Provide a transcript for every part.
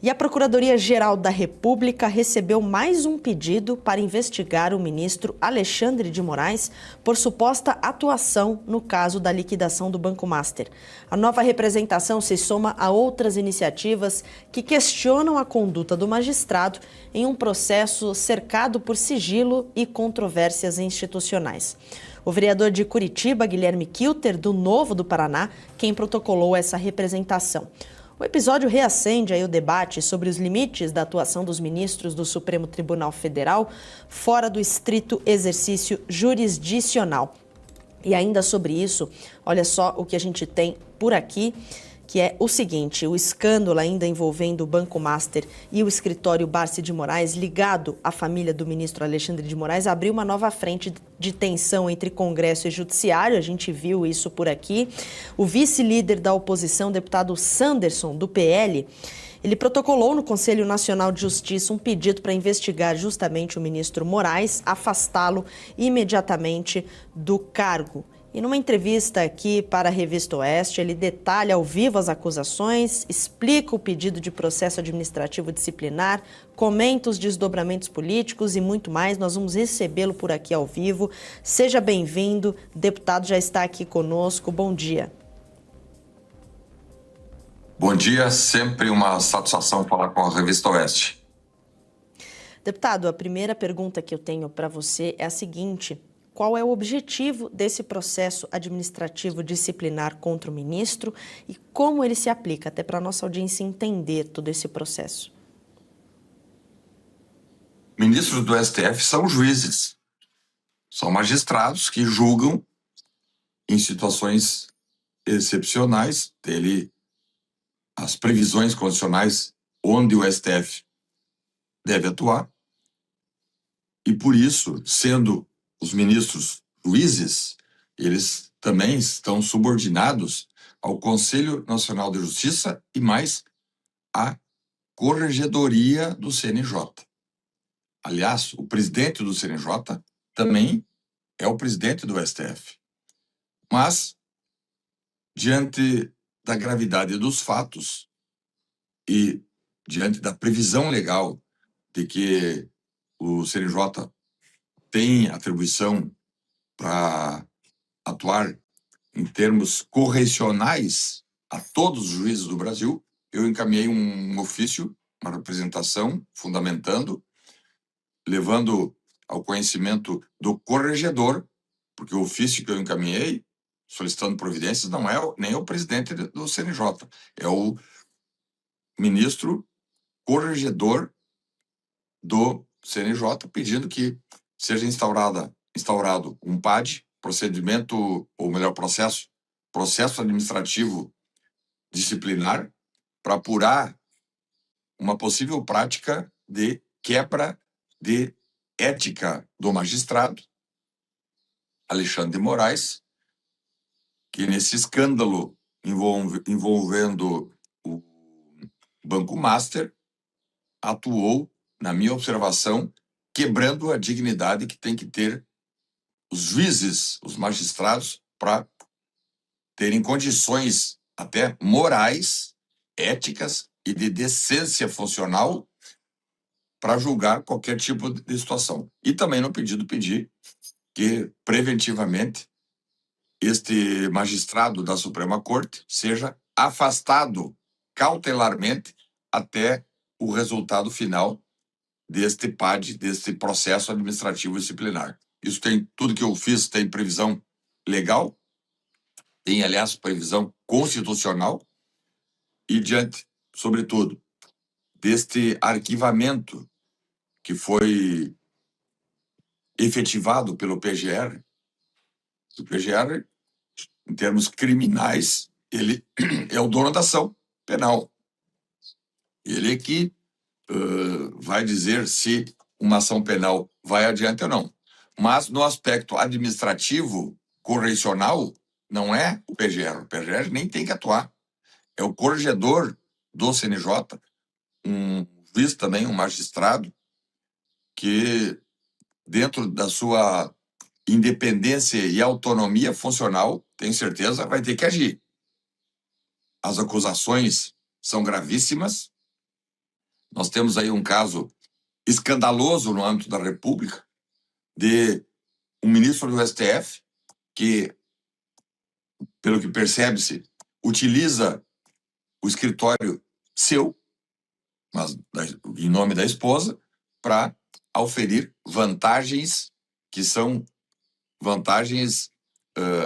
E a Procuradoria-Geral da República recebeu mais um pedido para investigar o ministro Alexandre de Moraes por suposta atuação no caso da liquidação do Banco Master. A nova representação se soma a outras iniciativas que questionam a conduta do magistrado em um processo cercado por sigilo e controvérsias institucionais. O vereador de Curitiba, Guilherme Kilter, do Novo do Paraná, quem protocolou essa representação. O episódio reacende aí o debate sobre os limites da atuação dos ministros do Supremo Tribunal Federal fora do estrito exercício jurisdicional. E ainda sobre isso, olha só o que a gente tem por aqui, que é o seguinte: o escândalo ainda envolvendo o Banco Master e o escritório Barsi de Moraes, ligado à família do ministro Alexandre de Moraes, abriu uma nova frente de tensão entre Congresso e Judiciário. A gente viu isso por aqui. O vice-líder da oposição, deputado Sanderson, do PL, ele protocolou no Conselho Nacional de Justiça um pedido para investigar justamente o ministro Moraes, afastá-lo imediatamente do cargo. E numa entrevista aqui para a Revista Oeste, ele detalha ao vivo as acusações, explica o pedido de processo administrativo disciplinar, comenta os desdobramentos políticos e muito mais. Nós vamos recebê-lo por aqui ao vivo. Seja bem-vindo, o deputado já está aqui conosco. Bom dia. Bom dia, sempre uma satisfação falar com a Revista Oeste. Deputado, a primeira pergunta que eu tenho para você é a seguinte: qual é o objetivo desse processo administrativo disciplinar contra o ministro e como ele se aplica, até para a nossa audiência entender todo esse processo? Ministros do STF são juízes, são magistrados que julgam em situações excepcionais, dele as previsões constitucionais onde o STF deve atuar, e por isso, sendo os ministros juízes, eles também estão subordinados ao Conselho Nacional de Justiça e mais à Corregedoria do CNJ. Aliás, o presidente do CNJ também é o presidente do STF. Mas, diante da gravidade dos fatos e diante da previsão legal de que o CNJ tem atribuição para atuar em termos correcionais a todos os juízes do Brasil, eu encaminhei um ofício, uma representação, fundamentando, levando ao conhecimento do corregedor, porque o ofício que eu encaminhei, solicitando providências, não é nem o presidente do CNJ, é o ministro corregedor do CNJ, pedindo que seja instaurado um PAD, procedimento, ou melhor, processo administrativo disciplinar, para apurar uma possível prática de quebra de ética do magistrado Alexandre de Moraes, que nesse escândalo envolvendo o Banco Master, atuou, na minha observação, quebrando a dignidade que tem que ter os juízes, os magistrados, para terem condições até morais, éticas e de decência funcional para julgar qualquer tipo de situação. E também no pedido pedir que, preventivamente, este magistrado da Suprema Corte seja afastado cautelarmente até o resultado final deste PAD, deste processo administrativo disciplinar. Isso tem, tudo que eu fiz tem previsão legal, tem, aliás, previsão constitucional, e diante, sobretudo, deste arquivamento que foi efetivado pelo PGR, o PGR, em termos criminais, ele é o dono da ação penal. Ele é que vai dizer se uma ação penal vai adiante ou não. Mas no aspecto administrativo, correcional, não é o PGR. O PGR nem tem que atuar. É o corregedor do CNJ, um juiz também, um magistrado, que, dentro da sua independência e autonomia funcional, tenho certeza, vai ter que agir. As acusações são gravíssimas, Nós temos aí um caso escandaloso no âmbito da República de um ministro do STF que, pelo que percebe-se, utiliza o escritório seu, mas em nome da esposa, para auferir vantagens que são vantagens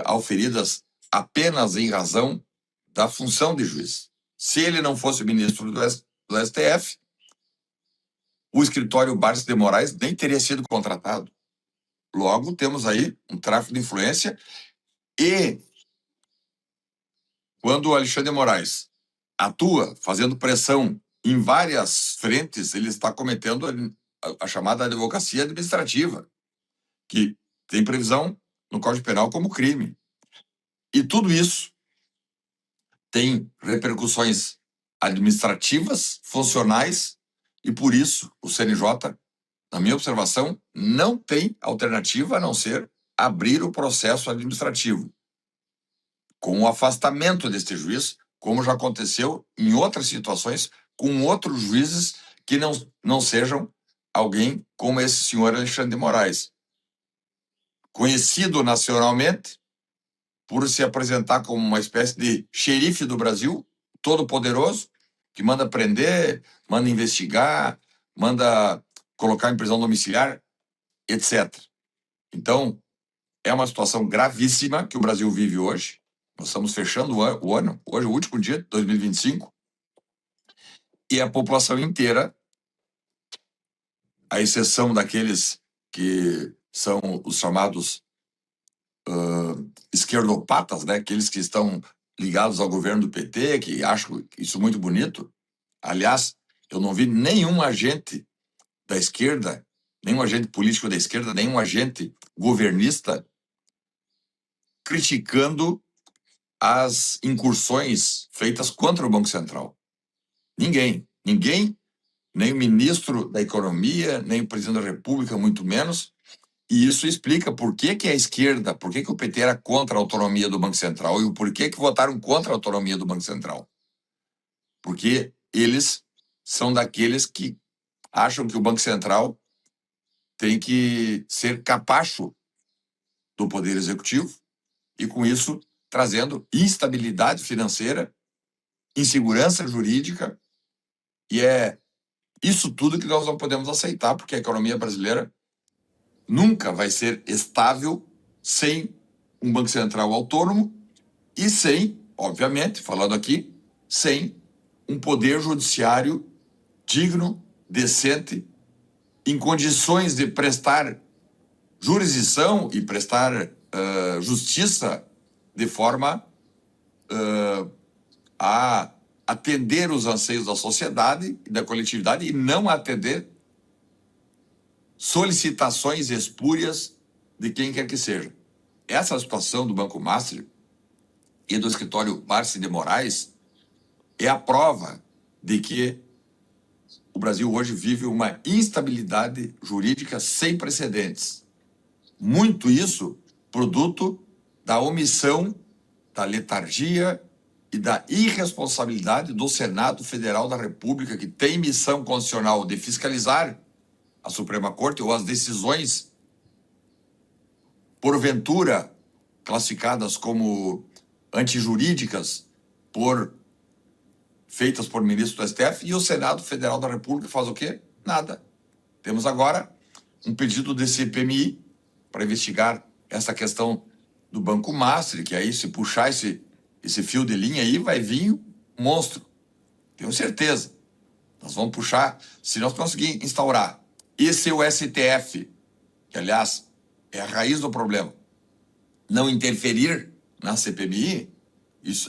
auferidas apenas em razão da função de juiz. Se ele não fosse ministro do STF, o escritório Barsi de Moraes nem teria sido contratado. Logo, temos aí um tráfico de influência e quando o Alexandre de Moraes atua fazendo pressão em várias frentes, ele está cometendo a chamada advocacia administrativa, que tem previsão no Código Penal como crime. E tudo isso tem repercussões administrativas, funcionais, e por isso o CNJ, na minha observação, não tem alternativa a não ser abrir o processo administrativo, com o afastamento deste juiz, como já aconteceu em outras situações, com outros juízes que não sejam alguém como esse senhor Alexandre de Moraes, conhecido nacionalmente por se apresentar como uma espécie de xerife do Brasil, todo poderoso, que manda prender, manda investigar, manda colocar em prisão domiciliar, etc. Então, é uma situação gravíssima que o Brasil vive hoje. Nós estamos fechando o ano, hoje é o último dia de 2025, e a população inteira, à exceção daqueles que são os chamados esquerdopatas, né? Aqueles que estão ligados ao governo do PT, que acham isso muito bonito. Aliás, eu não vi nenhum agente da esquerda, nenhum agente político da esquerda, nenhum agente governista criticando as incursões feitas contra o Banco Central. Ninguém, nem o ministro da Economia, nem o presidente da República, muito menos. E isso explica por que a esquerda, por que o PT era contra a autonomia do Banco Central e por que votaram contra a autonomia do Banco Central. Porque eles são daqueles que acham que o Banco Central tem que ser capacho do Poder Executivo e, com isso, trazendo instabilidade financeira, insegurança jurídica, e é isso tudo que nós não podemos aceitar, porque a economia brasileira nunca vai ser estável sem um Banco Central autônomo e sem, obviamente, falando aqui, sem um poder judiciário digno, decente, em condições de prestar jurisdição e prestar justiça de forma a atender os anseios da sociedade e da coletividade e não atender solicitações espúrias de quem quer que seja. Essa situação do Banco Master e do escritório Barsi de Moraes é a prova de que o Brasil hoje vive uma instabilidade jurídica sem precedentes. Muito isso produto da omissão, da letargia e da irresponsabilidade do Senado Federal da República, que tem missão constitucional de fiscalizar a Suprema Corte ou as decisões, porventura, classificadas como antijurídicas feitas por ministro do STF, e o Senado Federal da República faz o quê? Nada. Temos agora um pedido de CPMI para investigar essa questão do Banco Master, que aí, se puxar esse fio de linha aí, vai vir um monstro. Tenho certeza. Nós vamos puxar, se nós conseguirmos instaurar esse é o STF, que, aliás, é a raiz do problema, não interferir na CPMI,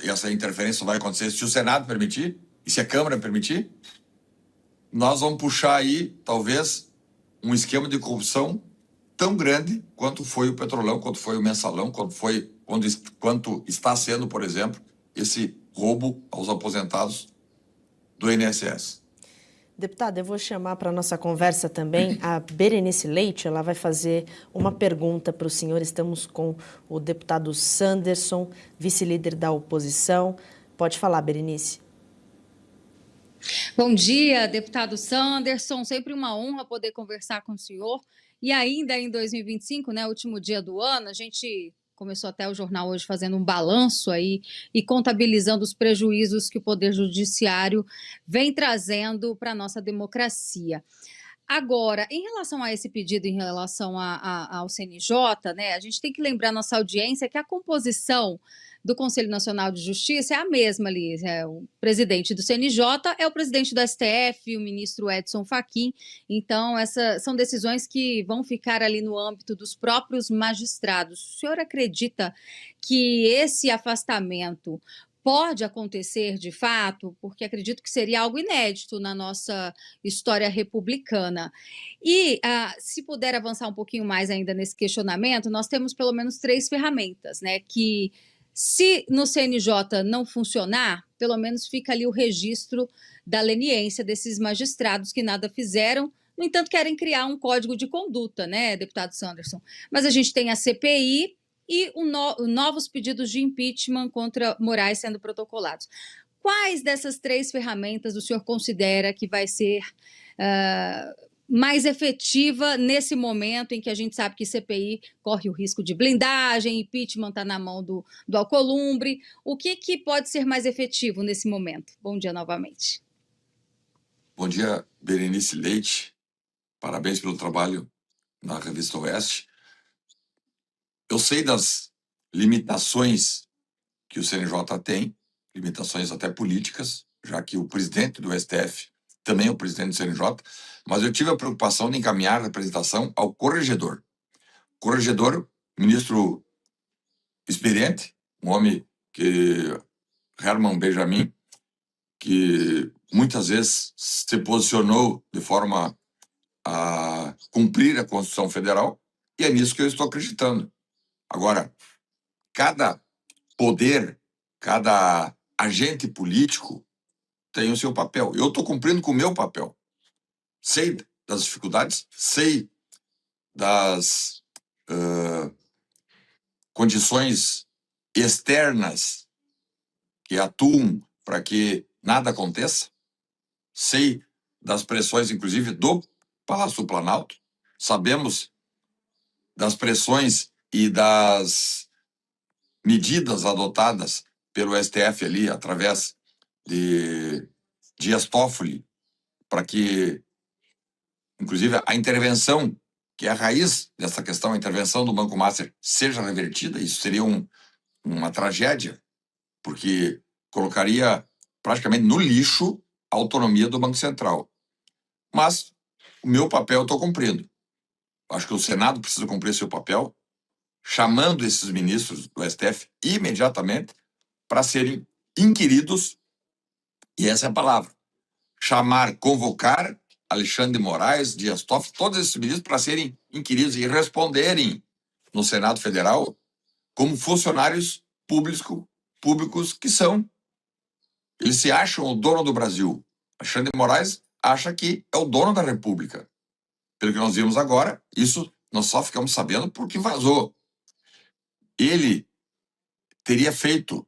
essa interferência vai acontecer se o Senado permitir e se a Câmara permitir, nós vamos puxar aí, talvez, um esquema de corrupção tão grande quanto foi o Petrolão, quanto foi o Mensalão, quanto está sendo, por exemplo, esse roubo aos aposentados do INSS. Deputada, eu vou chamar para a nossa conversa também a Berenice Leite. Ela vai fazer uma pergunta para o senhor. Estamos com o deputado Sanderson, vice-líder da oposição. Pode falar, Berenice. Bom dia, deputado Sanderson. Sempre uma honra poder conversar com o senhor. E ainda em 2025, né, último dia do ano, a gente começou até o jornal hoje fazendo um balanço aí e contabilizando os prejuízos que o Poder Judiciário vem trazendo para a nossa democracia. Agora, em relação a esse pedido, em relação ao CNJ, né, a gente tem que lembrar nossa audiência que a composição do Conselho Nacional de Justiça é a mesma ali. O presidente do CNJ é o presidente do STF, o ministro Edson Fachin. Então, essas são decisões que vão ficar ali no âmbito dos próprios magistrados. O senhor acredita que esse afastamento pode acontecer de fato? Porque acredito que seria algo inédito na nossa história republicana. E, se puder avançar um pouquinho mais ainda nesse questionamento, nós temos pelo menos 3 ferramentas, né, que se no CNJ não funcionar, pelo menos fica ali o registro da leniência desses magistrados que nada fizeram. No entanto, querem criar um código de conduta, né, deputado Sanderson? Mas a gente tem a CPI e novos pedidos de impeachment contra Moraes sendo protocolados. Quais dessas 3 ferramentas o senhor considera que vai ser mais efetiva nesse momento em que a gente sabe que CPI corre o risco de blindagem, impeachment está na mão do Alcolumbre? O que pode ser mais efetivo nesse momento? Bom dia novamente. Bom dia, Berenice Leite. Parabéns pelo trabalho na Revista Oeste. Eu sei das limitações que o CNJ tem, limitações até políticas, já que o presidente do STF também é o presidente do CNJ, mas eu tive a preocupação de encaminhar a representação ao corregedor. Corregedor, ministro experiente, um homem que, Herman Benjamin, que muitas vezes se posicionou de forma a cumprir a Constituição Federal, e é nisso que eu estou acreditando. Agora, cada poder, cada agente político tem o seu papel. Eu estou cumprindo com o meu papel. Sei das dificuldades, sei das condições externas que atuam para que nada aconteça. Sei das pressões, inclusive, do Palácio do Planalto. Sabemos das pressões e das medidas adotadas pelo STF ali, através de Dias Toffoli, para que, inclusive, a intervenção, que é a raiz dessa questão, a intervenção do Banco Master, seja revertida. Isso seria uma tragédia, porque colocaria praticamente no lixo a autonomia do Banco Central. Mas o meu papel eu estou cumprindo. Acho que o Senado precisa cumprir seu papel, chamando esses ministros do STF imediatamente para serem inquiridos, e essa é a palavra, chamar, convocar Alexandre de Moraes, Dias Toffoli, todos esses ministros para serem inquiridos e responderem no Senado Federal como funcionários públicos que são. Eles se acham o dono do Brasil. Alexandre de Moraes acha que é o dono da República. Pelo que nós vimos agora, isso nós só ficamos sabendo porque vazou. Ele teria feito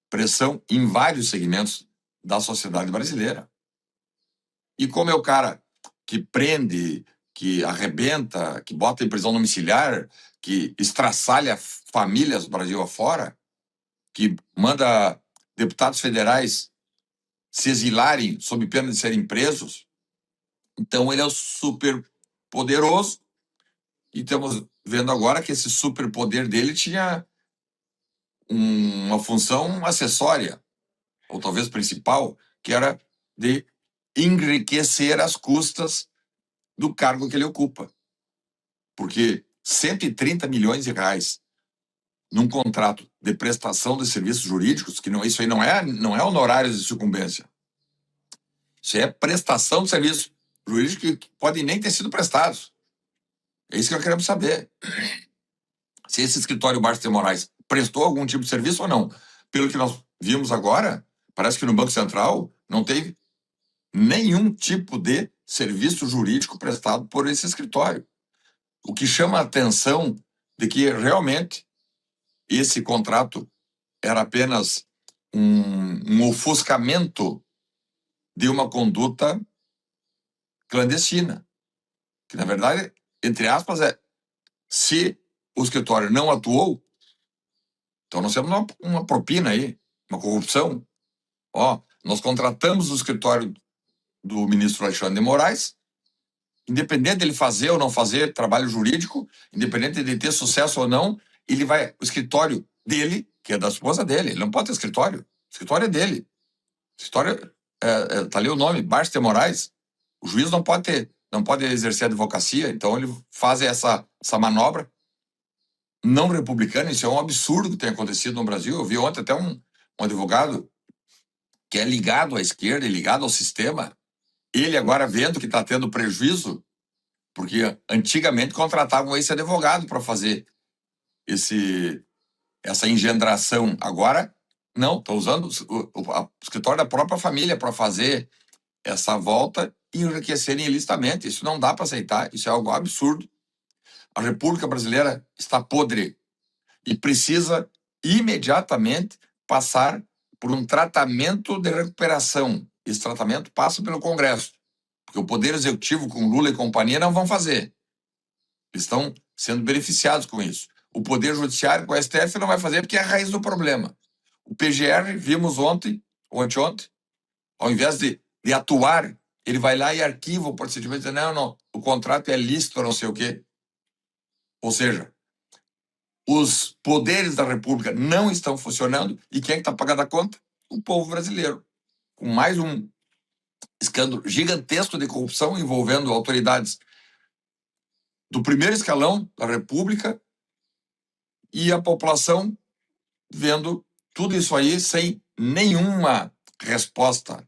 pressão em vários segmentos da sociedade brasileira. E como é o cara que prende, que arrebenta, que bota em prisão domiciliar, que estraçalha famílias do Brasil afora, que manda deputados federais se exilarem sob pena de serem presos, então ele é o super poderoso, e estamos vendo agora que esse superpoder dele tinha uma função acessória, ou talvez principal, que era de enriquecer às custas do cargo que ele ocupa. Porque 130 milhões de reais num contrato de prestação de serviços jurídicos, que não, isso aí não é honorários de sucumbência. Isso é prestação de serviços jurídicos que podem nem ter sido prestados. É isso que nós queremos saber. Se esse escritório Barça de Moraes prestou algum tipo de serviço ou não. Pelo que nós vimos agora, parece que no Banco Central não teve nenhum tipo de serviço jurídico prestado por esse escritório. O que chama a atenção de que realmente esse contrato era apenas um ofuscamento de uma conduta clandestina. Que, na verdade, entre aspas, se o escritório não atuou, então nós temos uma propina aí, uma corrupção. Nós contratamos o escritório do ministro Alexandre de Moraes, independente dele fazer ou não fazer trabalho jurídico, independente de ter sucesso ou não, o escritório dele, que é da esposa dele, ele não pode ter escritório. O escritório é dele. O escritório, tá ali o nome, Barça de Moraes. O juiz não pode exercer advocacia, então ele faz essa manobra não republicana. Isso é um absurdo que tem acontecido no Brasil. Eu vi ontem até um advogado que é ligado à esquerda e ligado ao sistema, ele agora vendo que está tendo prejuízo, porque antigamente contratavam esse advogado para fazer essa engendração. Agora, não, está usando o escritório da própria família para fazer essa volta e enriquecerem ilicitamente. Isso não dá para aceitar, isso é algo absurdo. A República Brasileira está podre e precisa imediatamente passar por um tratamento de recuperação. Esse tratamento passa pelo Congresso, porque o Poder Executivo, com Lula e companhia, não vão fazer. Eles estão sendo beneficiados com isso. O Poder Judiciário, com o STF, não vai fazer porque é a raiz do problema. O PGR, vimos ontem, ou anteontem, ao invés de atuar, ele vai lá e arquiva o procedimento, dizendo, não, o contrato é lícito, não sei o quê. Ou seja, os poderes da República não estão funcionando e quem é que está pagando a conta? O povo brasileiro. Com mais um escândalo gigantesco de corrupção envolvendo autoridades do primeiro escalão da República e a população vendo tudo isso aí sem nenhuma resposta.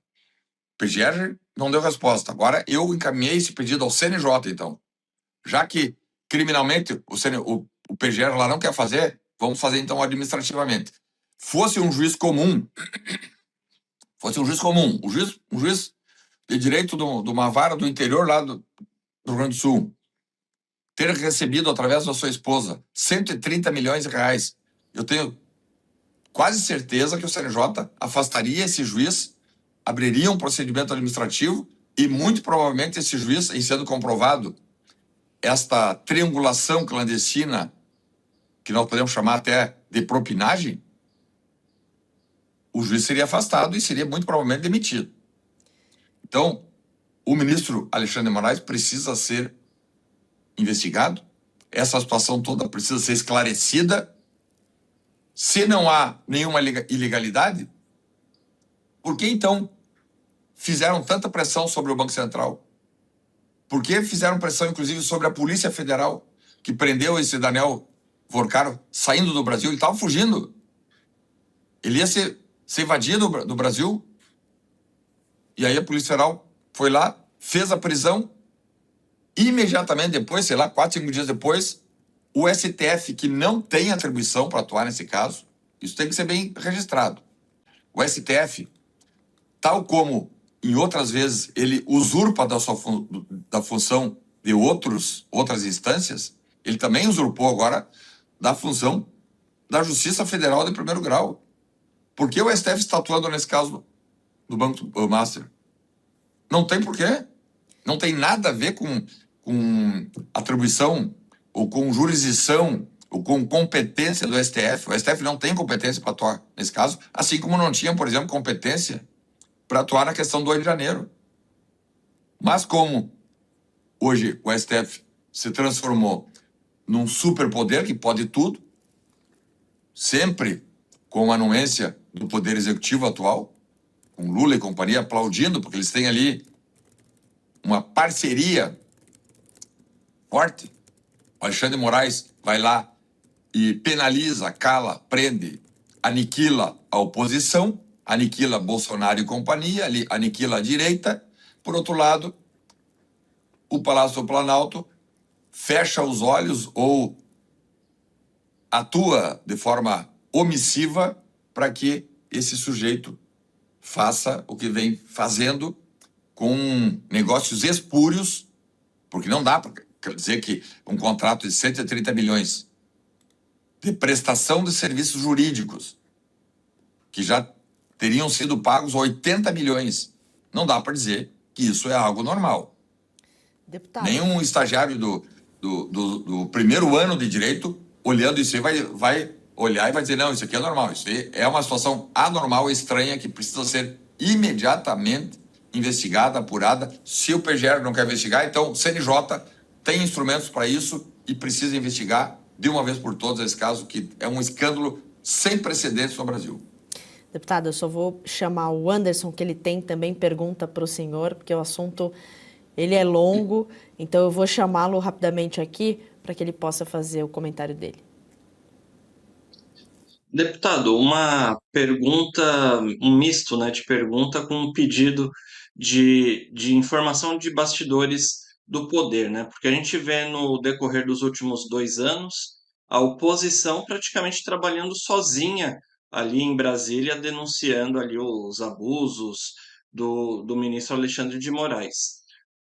O PGR não deu resposta. Agora eu encaminhei esse pedido ao CNJ, então. Já que criminalmente o PGR lá não quer fazer, vamos fazer então administrativamente. Fosse um juiz comum, um juiz de direito de uma vara do interior lá do Rio Grande do Sul, ter recebido através da sua esposa 130 milhões de reais, eu tenho quase certeza que o CNJ afastaria esse juiz, abriria um procedimento administrativo e muito provavelmente esse juiz, em sendo comprovado esta triangulação clandestina, que nós podemos chamar até de propinagem, o juiz seria afastado e seria muito provavelmente demitido. Então, o ministro Alexandre de Moraes precisa ser investigado, essa situação toda precisa ser esclarecida. Se não há nenhuma ilegalidade, por que então fizeram tanta pressão sobre o Banco Central? Por que fizeram pressão, inclusive, sobre a Polícia Federal, que prendeu esse Daniel Vorcaro saindo do Brasil? Ele estava fugindo. Ele ia ser invadido do Brasil. E aí a Polícia Federal foi lá, fez a prisão. Imediatamente depois, 4, 5 dias depois, o STF, que não tem atribuição para atuar nesse caso, isso tem que ser bem registrado. O STF, tal como em outras vezes ele usurpa da função de outras instâncias, ele também usurpou agora da função da Justiça Federal de primeiro grau. Por que o STF está atuando nesse caso do Banco Master? Não tem porquê. Não tem nada a ver com atribuição ou com jurisdição ou com competência do STF. O STF não tem competência para atuar nesse caso, assim como não tinha, por exemplo, competência para atuar na questão do 8 de janeiro. Mas como hoje o STF se transformou num superpoder que pode tudo, sempre com a anuência do Poder Executivo atual, com Lula e companhia aplaudindo, porque eles têm ali uma parceria forte. O Alexandre de Moraes vai lá e penaliza, cala, prende, aniquila a oposição, aniquila Bolsonaro e companhia, aniquila a direita. Por outro lado, o Palácio do Planalto fecha os olhos ou atua de forma omissiva para que esse sujeito faça o que vem fazendo com negócios espúrios, porque não dá para dizer que um contrato de 130 milhões de prestação de serviços jurídicos, que já teriam sido pagos 80 milhões não dá para dizer que isso é algo normal. Deputado. Nenhum estagiário do primeiro ano de direito, olhando isso aí, vai olhar e vai dizer, não, isso aqui é normal. Isso aí é uma situação anormal, estranha, que precisa ser imediatamente investigada, apurada. Se o PGR não quer investigar, então o CNJ tem instrumentos para isso e precisa investigar de uma vez por todas esse caso, que é um escândalo sem precedentes no Brasil. Deputado, eu só vou chamar o Anderson, que ele tem também pergunta para o senhor, porque o assunto ele é longo, então eu vou chamá-lo rapidamente aqui para que ele possa fazer o comentário dele. Deputado, uma pergunta, um misto, né, de pergunta com um pedido de informação de bastidores do poder, né? Porque a gente vê no decorrer dos últimos 2 anos a oposição praticamente trabalhando sozinha ali em Brasília, denunciando ali os abusos do ministro Alexandre de Moraes.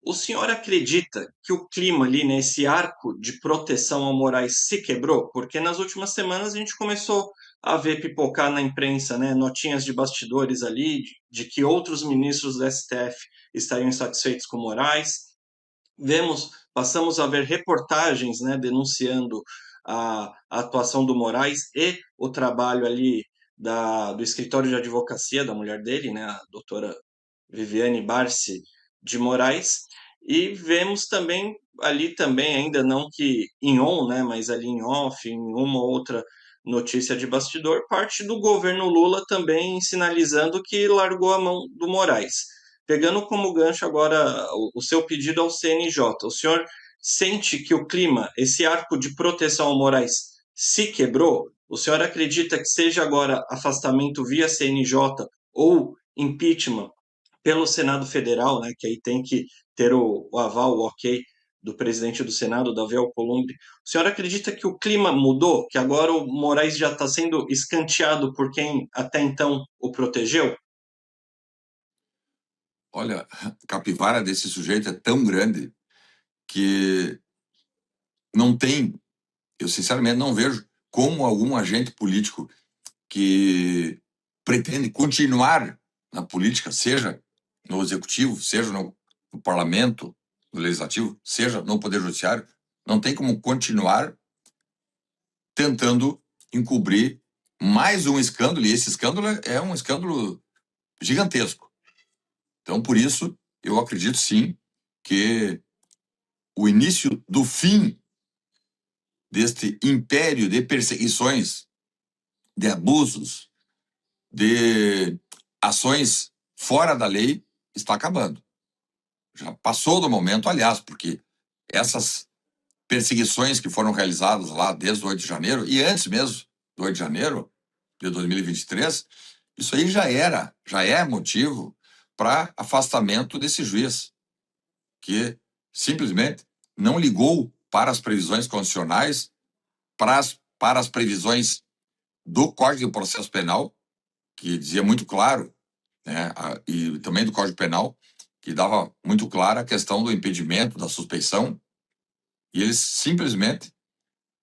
O senhor acredita que o clima ali, né, esse arco de proteção ao Moraes se quebrou? Porque nas últimas semanas a gente começou a ver pipocar na imprensa, né, notinhas de bastidores ali, de que outros ministros do STF estariam insatisfeitos com Moraes. Passamos a ver reportagens, né, denunciando a atuação do Moraes e o trabalho ali do escritório de advocacia da mulher dele, né, a doutora Viviane Barci de Moraes, e vemos também ali também, ainda não que em on, né, mas ali em off, em uma ou outra notícia de bastidor, parte do governo Lula também sinalizando que largou a mão do Moraes. Pegando como gancho agora o seu pedido ao CNJ, o senhor sente que o clima, esse arco de proteção ao Moraes, se quebrou? O senhor acredita que seja agora afastamento via CNJ ou impeachment pelo Senado Federal, né, que aí tem que ter o aval, o ok do presidente do Senado, Davi Alcolumbre. O senhor acredita que o clima mudou, que agora o Moraes já está sendo escanteado por quem até então o protegeu? Olha, a capivara desse sujeito é tão grande que não tem, eu sinceramente não vejo como algum agente político que pretende continuar na política, seja no executivo, seja no parlamento, no legislativo, seja no poder judiciário, não tem como continuar tentando encobrir mais um escândalo, e esse escândalo é um escândalo gigantesco. Então, por isso, eu acredito sim que o início do fim deste império de perseguições, de abusos, de ações fora da lei está acabando. Já passou do momento, aliás, porque essas perseguições que foram realizadas lá desde o 8 de janeiro, e antes mesmo do 8 de janeiro de 2023, isso aí já é motivo para afastamento desse juiz, que simplesmente não ligou para as previsões constitucionais, para as previsões do Código de Processo Penal, que dizia muito claro, né, e também do Código Penal, que dava muito clara a questão do impedimento, da suspeição, e eles simplesmente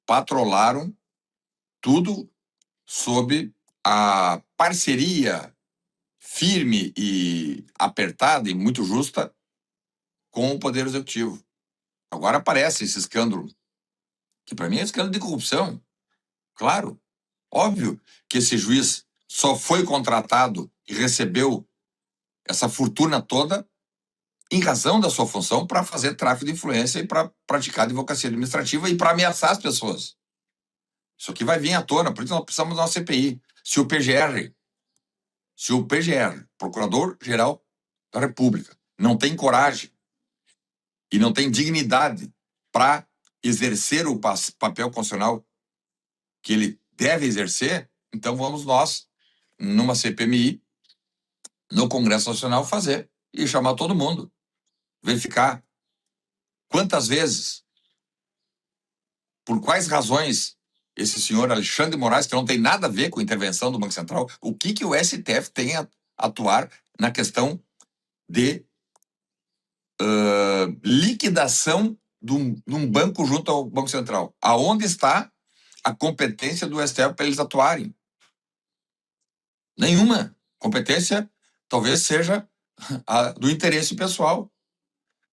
patrolaram tudo sob a parceria firme e apertada e muito justa com o Poder Executivo. Agora aparece esse escândalo, que para mim é um escândalo de corrupção. Claro, óbvio que esse juiz só foi contratado e recebeu essa fortuna toda em razão da sua função para fazer tráfico de influência e para praticar advocacia administrativa e para ameaçar as pessoas. Isso aqui vai vir à tona, por isso nós precisamos de uma CPI. Se o PGR, Procurador-Geral da República, não tem coragem e não tem dignidade para exercer o papel constitucional que ele deve exercer, então vamos nós, numa CPMI, no Congresso Nacional, fazer e chamar todo mundo. Verificar quantas vezes, por quais razões esse senhor Alexandre de Moraes, que não tem nada a ver com a intervenção do Banco Central, o que o STF tem a atuar na questão de liquidação de um banco junto ao Banco Central. Aonde está a competência do STF para eles atuarem? Nenhuma. Competência talvez seja do interesse pessoal.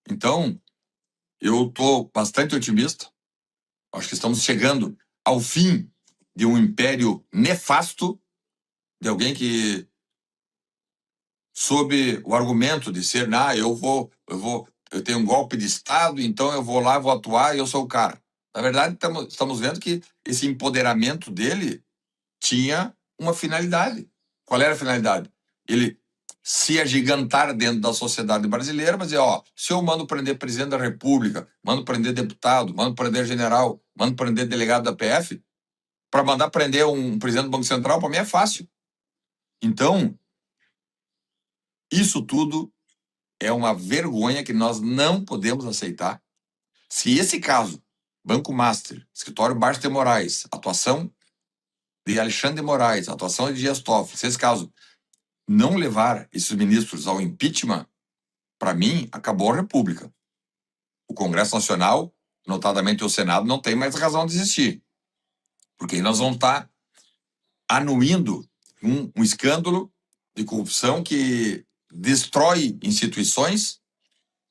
Então, eu estou bastante otimista. Acho que estamos chegando ao fim de um império nefasto, de alguém que, sob o argumento de ser, eu tenho um golpe de Estado, então eu vou lá, vou atuar e eu sou o cara. Na verdade, estamos vendo que esse empoderamento dele tinha uma finalidade. Qual era a finalidade? Ele se agigantar dentro da sociedade brasileira, mas se eu mando prender presidente da República, mando prender deputado, mando prender general, mando prender delegado da PF, para mandar prender um presidente do Banco Central, para mim é fácil. Então, isso tudo é uma vergonha que nós não podemos aceitar. Se esse caso, Banco Master, Escritório Barça de Moraes, atuação de Alexandre de Moraes, atuação de Dias Toffoli, se esse caso não levar esses ministros ao impeachment, para mim, acabou a República. O Congresso Nacional, notadamente o Senado, não tem mais razão de existir. Porque aí nós vamos estar anuindo um escândalo de corrupção que destrói instituições,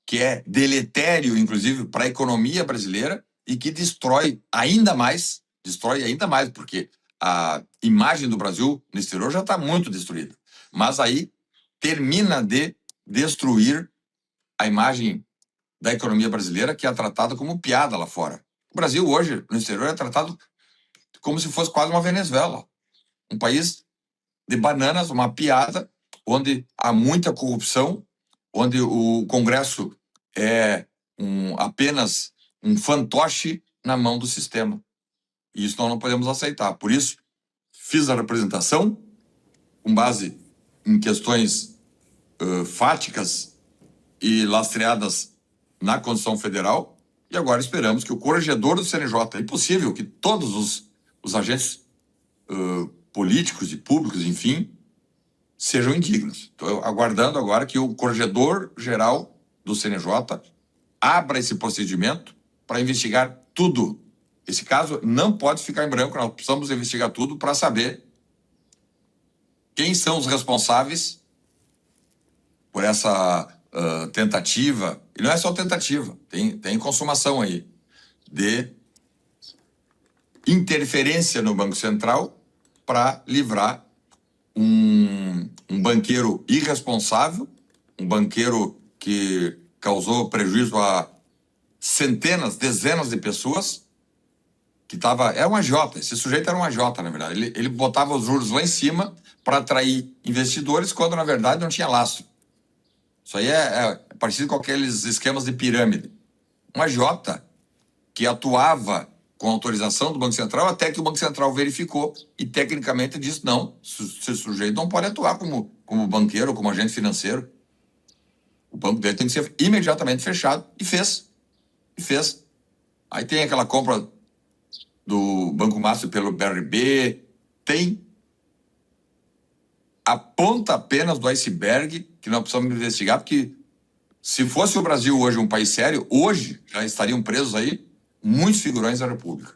que é deletério, inclusive, para a economia brasileira e que destrói ainda mais, porque a imagem do Brasil no exterior já está muito destruída. Mas aí termina de destruir a imagem da economia brasileira, que é tratada como piada lá fora. O Brasil hoje, no exterior, é tratado como se fosse quase uma Venezuela. Um país de bananas, uma piada, onde há muita corrupção, onde o Congresso é apenas um fantoche na mão do sistema. E isso nós não podemos aceitar. Por isso, fiz a representação com base em questões fáticas e lastreadas na Constituição Federal, e agora esperamos que o corregedor do CNJ, é impossível que todos os agentes políticos e públicos, enfim, sejam indignos. Estou aguardando agora que o corregedor-geral do CNJ abra esse procedimento para investigar tudo. Esse caso não pode ficar em branco, nós precisamos investigar tudo para saber quem são os responsáveis por essa tentativa, e não é só tentativa, tem consumação aí, de interferência no Banco Central para livrar um banqueiro irresponsável, um banqueiro que causou prejuízo a centenas, dezenas de pessoas, que era um agiota. Esse sujeito era um agiota, na verdade. Ele botava os juros lá em cima para atrair investidores, quando na verdade não tinha lastro. Isso aí é parecido com aqueles esquemas de pirâmide. Um agiota que atuava com autorização do Banco Central, até que o Banco Central verificou e tecnicamente disse: não, esse sujeito não pode atuar como banqueiro, como agente financeiro. O banco dele tem que ser imediatamente fechado, e fez. Aí tem aquela compra do Banco Master pelo BRB, tem a ponta apenas do iceberg que nós precisamos investigar, porque se fosse o Brasil hoje um país sério, hoje já estariam presos aí muitos figurões da República.